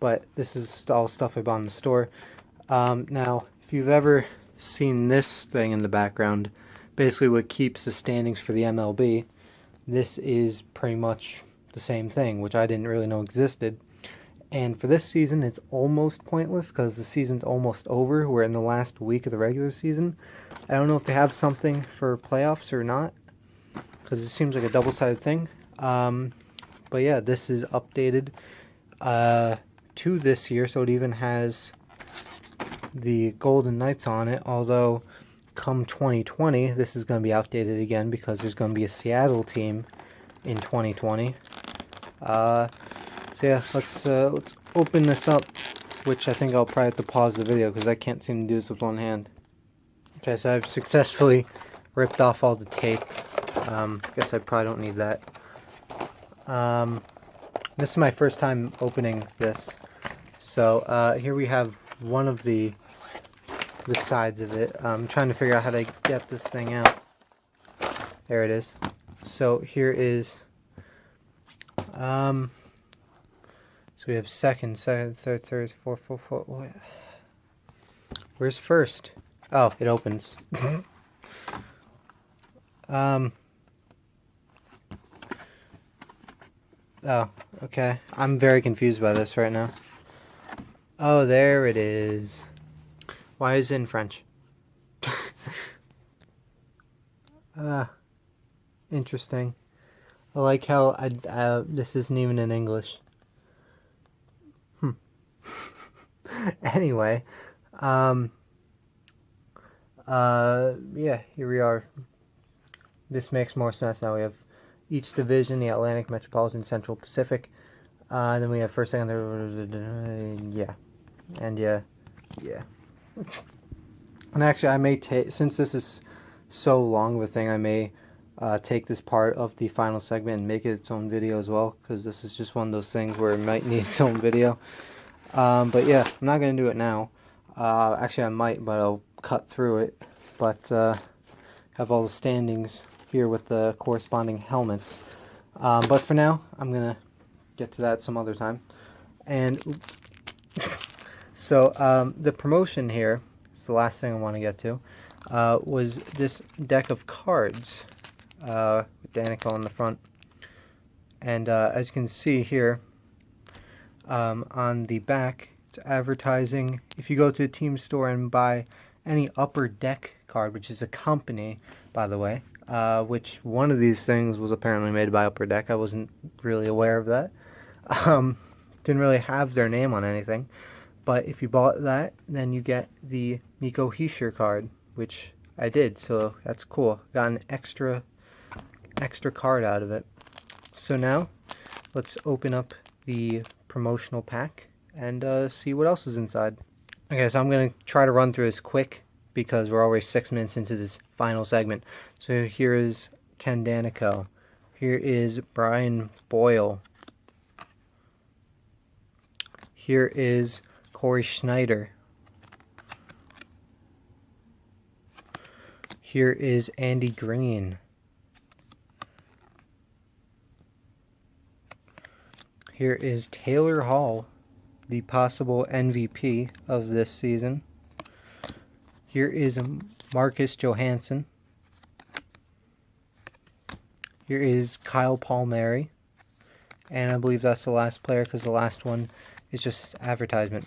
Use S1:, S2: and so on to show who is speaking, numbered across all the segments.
S1: but this is all stuff I bought in the store. Now, if you've ever seen this thing in the background, basically what keeps the standings for the MLB, this is pretty much the same thing, which I didn't really know existed. And for this season, it's almost pointless because the season's almost over. We're in the last week of the regular season. I don't know if they have something for playoffs or not, because it seems like a double-sided thing. But yeah, this is updated to this year, so it even has the Golden Knights on it, although come 2020, this is going to be outdated again because there's going to be a Seattle team in 2020. So yeah, let's open this up, which I think I'll probably have to pause the video because I can't seem to do this with one hand. Okay, so I've successfully ripped off all the tape. Guess I probably don't need that. This is my first time opening this. So here we have one of the sides of it. I'm trying to figure out how to get this thing out. There it is. So here is so we have second, third, fourth. Where's first? Oh, it opens. Oh, okay. I'm very confused by this right now. Oh, there it is. Why is it in French? Interesting. I like how this isn't even in English. Anyway, yeah, here we are. This makes more sense now. We have each division, the Atlantic, Metropolitan, Central, Pacific. Then we have first, second, third, yeah. And yeah. And actually, I may take, since this is so long of a thing, I may take this part of the final segment and make it its own video as well, because this is just one of those things where it might need its own video. But yeah, I'm not going to do it now. Actually, I might, but I'll cut through it. But have all the standings here with the corresponding helmets. But for now, I'm going to get to that some other time. And so the promotion here, it's the last thing I want to get to, was this deck of cards with Danica on the front. And as you can see here, on the back, it's advertising. If you go to the team store and buy any Upper Deck card, which is a company, by the way, which one of these things was apparently made by Upper Deck. I wasn't really aware of that. Didn't really have their name on anything. But if you bought that, then you get the Nico Hischier card, which I did, so that's cool. Got an extra card out of it. So now, let's open up the promotional pack and see what else is inside. Okay, so I'm going to try to run through this quick because we're already 6 minutes into this final segment. So here is Ken Danico. Here is Brian Boyle. Here is Corey Schneider. Here is Andy Green. Here is Taylor Hall, the possible MVP of this season. Here is Marcus Johansson. Here is Kyle Palmieri. And I believe that's the last player because the last one is just advertisement.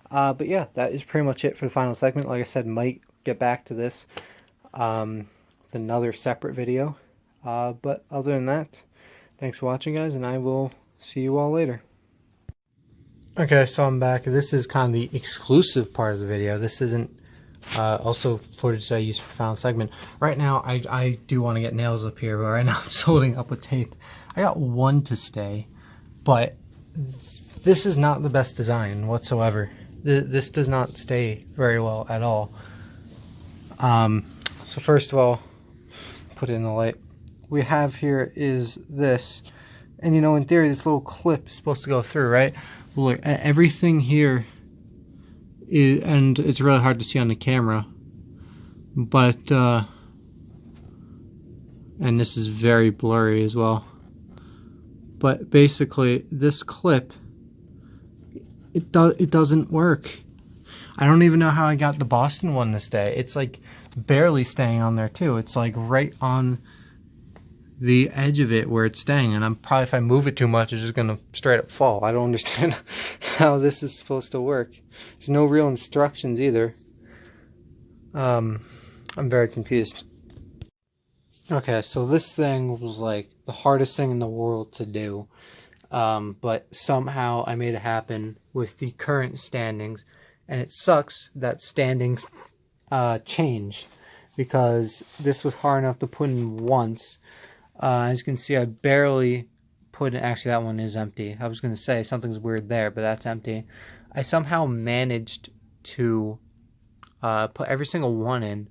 S1: But yeah, that is pretty much it for the final segment. Like I said, might get back to this with another separate video. But other than that, thanks for watching, guys, and I will see you all later. Okay, so I'm back. This is kind of the exclusive part of the video. This isn't also footage that I use for final segment. Right now, I do want to get nails up here, but right now I'm just holding up with tape. I got one to stay, but this is not the best design whatsoever. This does not stay very well at all. So first of all, put it in the light. We have here is this. And you know, in theory, this little clip is supposed to go through, right? Well, look, everything here is, and it's really hard to see on the camera, but, and this is very blurry as well. But basically, this clip it doesn't work. I don't even know how I got the Boston one this day. It's like barely staying on there too. It's like right on the edge of it where it's staying, and I'm probably, if I move it too much, it's just gonna straight up fall. I don't understand how this is supposed to work. There's no real instructions either. I'm very confused. Okay, so this thing was like the hardest thing in the world to do, but somehow I made it happen with the current standings, and it sucks that standings change, because this was hard enough to put in once. As you can see, I barely put in, actually that one is empty. I was going to say something's weird there, but that's empty. I somehow managed to put every single one in,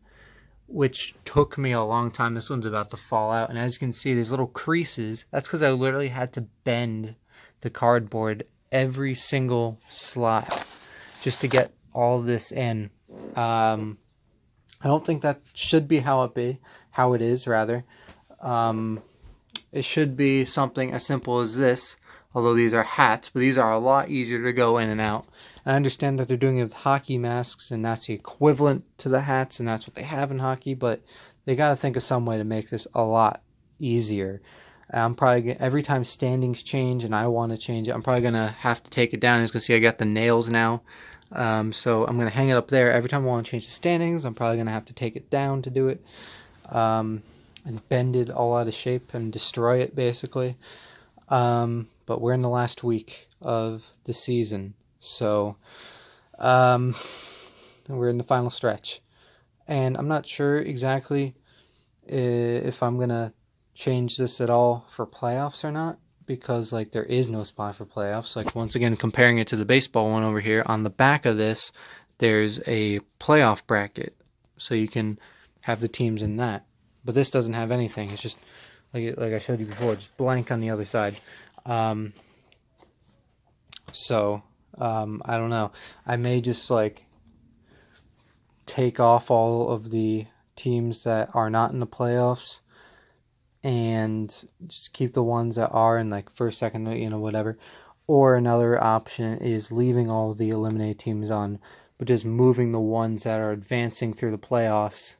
S1: which took me a long time. This one's about to fall out, and as you can see, there's little creases. That's because I literally had to bend the cardboard every single slot just to get all this in. I don't think that should be how it is rather. It should be something as simple as this, although these are hats, but these are a lot easier to go in and out. I understand that they're doing it with hockey masks, and that's the equivalent to the hats, and that's what they have in hockey, but they got to think of some way to make this a lot easier. I'm probably, every time standings change and I want to change it, I'm probably going to have to take it down. As you can see, I got the nails now. So I'm going to hang it up there. Every time I want to change the standings, I'm probably going to have to take it down to do it. And bend it all out of shape and destroy it, basically. But we're in the last week of the season. So, we're in the final stretch. And I'm not sure exactly if I'm going to change this at all for playoffs or not, because like there is no spot for playoffs. Like, once again, comparing it to the baseball one over here, on the back of this there's a playoff bracket, so you can have the teams in that. But this doesn't have anything. It's just like I showed you before, just blank on the other side. I don't know. I may just like take off all of the teams that are not in the playoffs and just keep the ones that are in like first, second, whatever. Or another option is leaving all the eliminated teams on, but just moving the ones that are advancing through the playoffs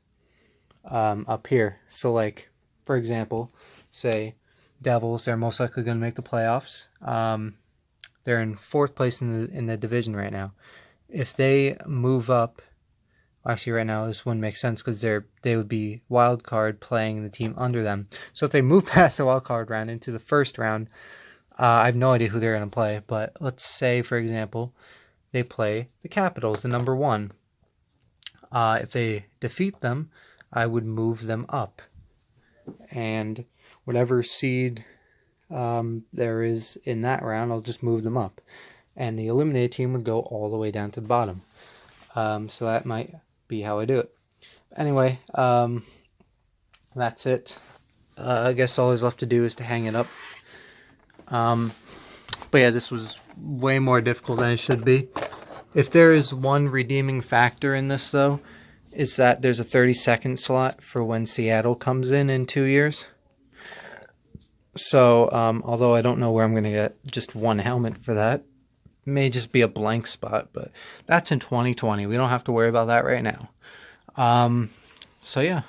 S1: up here. So like, for example, say Devils, they're most likely going to make the playoffs. They're in 4th place in the division right now. If they move up, actually right now this wouldn't make sense because they would be wild card playing the team under them. So if they move past the wild card round into the first round, I have no idea who they're going to play. But let's say, for example, they play the Capitals, the number 1. If they defeat them, I would move them up, and whatever seed there is in that round, I'll just move them up, and the eliminated team would go all the way down to the bottom. So that might be how I do it. Anyway, that's it. I guess all there's left to do is to hang it up. But yeah, this was way more difficult than it should be. If there is one redeeming factor in this, though, is that there's a 30-second slot for when Seattle comes in 2 years. So, although I don't know where I'm going to get just one helmet for that, it may just be a blank spot, but that's in 2020. We don't have to worry about that right now. So yeah,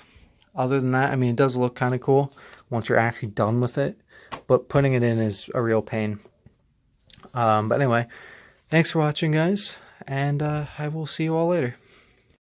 S1: other than that, I mean, it does look kind of cool once you're actually done with it, but putting it in is a real pain. But anyway, thanks for watching, guys, and I will see you all later.